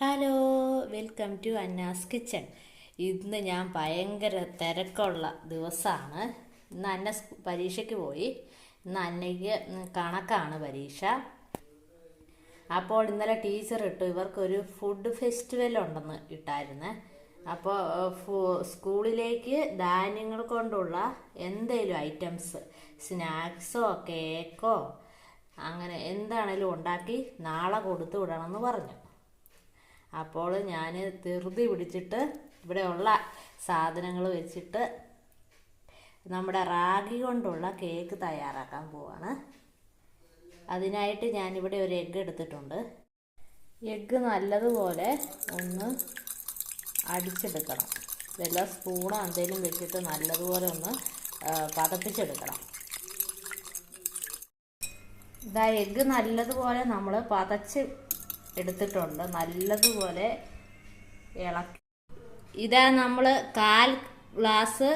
Hello, welcome to Anna's kitchen. ഇന്ന് ഞാൻ ഭയങ്കര തിരക്കുള്ള ദിവസമാണ്. ഇന്ന് അന്ന പരീക്ഷയ്ക്ക് പോയി. ഇന്ന് അന്നയ്ക്ക് കണക്കാണ് പരീക്ഷ. അപ്പോൾ ഇന്നലെ ടീച്ചർ ഇട്ടു ഇവർക്കൊരു ഫുഡ് ഫെസ്റ്റിവൽ ഉണ്ടെന്ന് ഇട്ടായിരുന്നു. അപ്പോൾ സ്കൂളിലേക്ക് ധാന്യങ്ങൾ കൊണ്ടുള്ള എന്തെങ്കിലും ഐറ്റംസ്, സ്നാക്സോ കേക്കോ അങ്ങനെ എന്താണേലും ഉണ്ടാക്കി നാളെ കൊടുത്തു വിടണമെന്ന് പറഞ്ഞു. അപ്പോൾ ഞാൻ ധൃതി പിടിച്ചിട്ട് ഇവിടെയുള്ള സാധനങ്ങൾ വെച്ചിട്ട് നമ്മുടെ റാഗി കൊണ്ടുള്ള കേക്ക് തയ്യാറാക്കാൻ പോവാണ്. അതിനായിട്ട് ഞാനിവിടെ ഒരു എഗ്ഗ് എടുത്തിട്ടുണ്ട്. എഗ്ഗ് നല്ലതുപോലെ ഒന്ന് അടിച്ചെടുക്കണം. വല്ല സ്പൂണോ എന്തെങ്കിലും വെച്ചിട്ട് നല്ലതുപോലെ ഒന്ന് പതപ്പിച്ചെടുക്കണം. ഇതാ എഗ്ഗ് നല്ലതുപോലെ നമ്മൾ പതച്ച് എടുത്തിട്ടുണ്ട്. നല്ലതുപോലെ ഇളക്കി. ഇതാ നമ്മൾ 1/4 ഗ്ലാസ്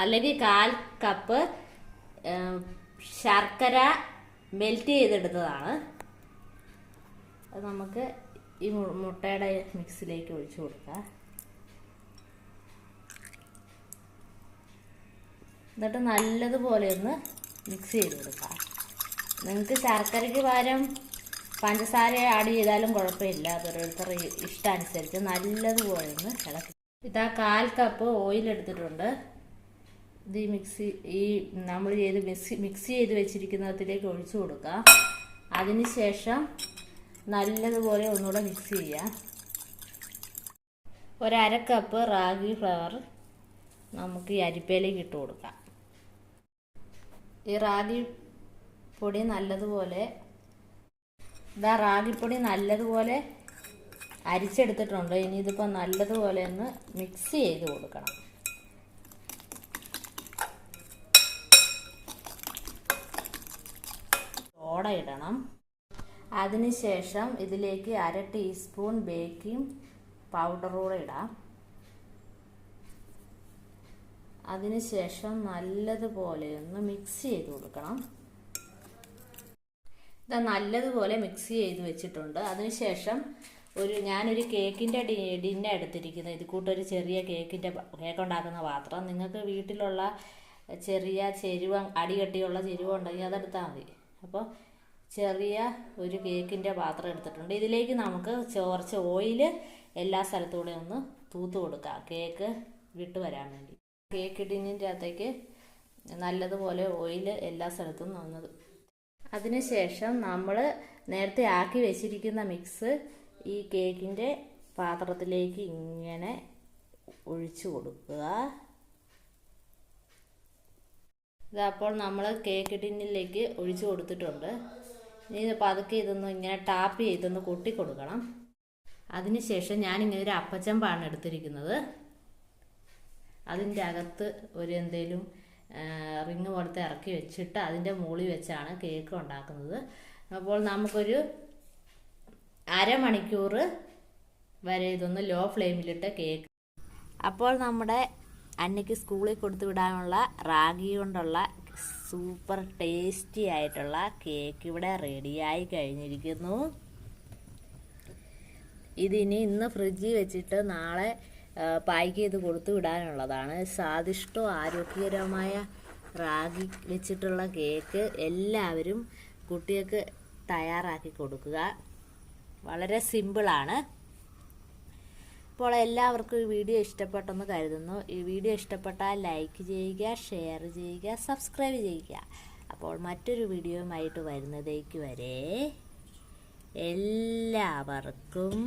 അല്ലെങ്കിൽ 1/4 കപ്പ് ശർക്കര മെൽറ്റ് ചെയ്തെടുത്തതാണ്. അത് നമുക്ക് ഈ മുട്ടയുടെ മിക്സിലേക്ക് ഒഴിച്ചു കൊടുക്കാം. എന്നിട്ട് നല്ലതുപോലെ ഒന്ന് മിക്സ് ചെയ്ത് കൊടുക്കാം. നിങ്ങൾക്ക് ശർക്കരയ്ക്ക് പകരം പഞ്ചസാര ആഡ് ചെയ്താലും കുഴപ്പമില്ല. ഓരോരുത്തരുടെ ഇഷ്ടമനുസരിച്ച് നല്ലതുപോലെ ഒന്ന് ഇളക്കി. ഇതാ 1/4 കപ്പ് ഓയിൽ എടുത്തിട്ടുണ്ട്. ഇത് ഈ നമ്മൾ മിക്സ് ചെയ്ത് വെച്ചിരിക്കുന്നതിലേക്ക് ഒഴിച്ചു കൊടുക്കുക. അതിനുശേഷം നല്ലതുപോലെ ഒന്നുകൂടെ മിക്സ് ചെയ്യുക. 1/2 കപ്പ് റാഗി ഫ്ലവർ നമുക്ക് ഈ അരിപ്പയിലേക്ക് ഇട്ട് കൊടുക്കാം. ഈ റാഗി പൊടി നല്ലതുപോലെ റാഗിപ്പൊടി നല്ലതുപോലെ അരിച്ചെടുത്തിട്ടുണ്ട്. ഇനി ഇതിപ്പോൾ നല്ലതുപോലെ ഒന്ന് മിക്സ് ചെയ്ത് കൊടുക്കണം. സോഡ ഇടണം. അതിനുശേഷം ഇതിലേക്ക് 1/2 ടീസ്പൂൺ ബേക്കിംഗ് പൗഡർ കൂടെ ഇടാം. അതിനുശേഷം നല്ലതുപോലെ ഒന്ന് മിക്സ് ചെയ്ത് കൊടുക്കണം. ഇത് നല്ലതുപോലെ മിക്സ് ചെയ്ത് വെച്ചിട്ടുണ്ട്. അതിനുശേഷം ഞാനൊരു കേക്കിൻ്റെ ഡിന്ന എടുത്തിരിക്കുന്നത്. ഇത് കൂട്ടൊരു ചെറിയ കേക്ക് ഉണ്ടാക്കുന്ന പാത്രം. നിങ്ങൾക്ക് വീട്ടിലുള്ള ചെറിയ ചെരുവ അടികട്ടിയുള്ള ചെരുവ ഉണ്ടെങ്കിൽ അതെടുത്താൽ മതി. അപ്പോൾ ചെറിയ ഒരു കേക്കിൻ്റെ പാത്രം എടുത്തിട്ടുണ്ട്. ഇതിലേക്ക് നമുക്ക് കുറച്ച് ഓയിൽ എല്ലാ സ്ഥലത്തൂടെ ഒന്ന് തൂത്ത് കൊടുക്കാം, കേക്ക് വിട്ട് വരാൻ വേണ്ടി. കേക്ക് ടിന്നിൻ്റെ അകത്തേക്ക് നല്ലതുപോലെ ഓയിൽ എല്ലാ സ്ഥലത്തും വന്നത്. അതിനുശേഷം നമ്മൾ നേരത്തെ ആക്കി വെച്ചിരിക്കുന്ന മിക്സ് ഈ കേക്കിൻ്റെ പാത്രത്തിലേക്ക് ഇങ്ങനെ ഒഴിച്ചു കൊടുക്കുക. ഇതപ്പോൾ നമ്മൾ കേക്ക് ടിന്നിലേക്ക് ഒഴിച്ചു കൊടുത്തിട്ടുണ്ട്. ഇനി പതുക്കെ ഇതൊന്ന് ഇങ്ങനെ ടാപ്പ് ചെയ്തൊന്ന് കൊട്ടി കൊടുക്കണം. അതിനുശേഷം ഞാനിങ്ങനെ ഒരു അപ്പച്ചമ്പാണ് എടുത്തിരിക്കുന്നത്. അതിൻ്റെ അകത്ത് എന്തേലും റിങ് പോലത്തെ ഇറക്കി വെച്ചിട്ട് അതിൻ്റെ മുകളിൽ വെച്ചാണ് കേക്ക് ഉണ്ടാക്കുന്നത്. അപ്പോൾ നമുക്കൊരു അരമണിക്കൂർ വരെ ഇതൊന്ന് ലോ ഫ്ലെയിമിലിട്ട് കേക്ക്. അപ്പോൾ നമ്മുടെ അന്നയ്ക്ക് സ്കൂളിൽ കൊടുത്തു വിടാനുള്ള റാഗി കൊണ്ടുള്ള സൂപ്പർ ടേസ്റ്റി ആയിട്ടുള്ള കേക്ക് ഇവിടെ റെഡിയായി കഴിഞ്ഞിരിക്കുന്നു. ഇന്ന് ഫ്രിഡ്ജിൽ വെച്ചിട്ട് നാളെ പാക്ക് ചെയ്ത് കൊടുത്തു വിടാനുള്ളതാണ്. സ്വാദിഷ്ടവും ആരോഗ്യകരമായ റാഗി വെച്ചിട്ടുള്ള കേക്ക് എല്ലാവരും കുട്ടികൾക്ക് തയ്യാറാക്കി കൊടുക്കുക. വളരെ സിമ്പിളാണ്. അപ്പോൾ എല്ലാവർക്കും ഈ വീഡിയോ ഇഷ്ടപ്പെട്ടെന്ന് കരുതുന്നു. ഈ വീഡിയോ ഇഷ്ടപ്പെട്ടാൽ ലൈക്ക് ചെയ്യുക, ഷെയർ ചെയ്യുക, സബ്സ്ക്രൈബ് ചെയ്യുക. അപ്പോൾ മറ്റൊരു വീഡിയോയുമായിട്ട് വരുന്നതേക്ക് വരെ എല്ലാവർക്കും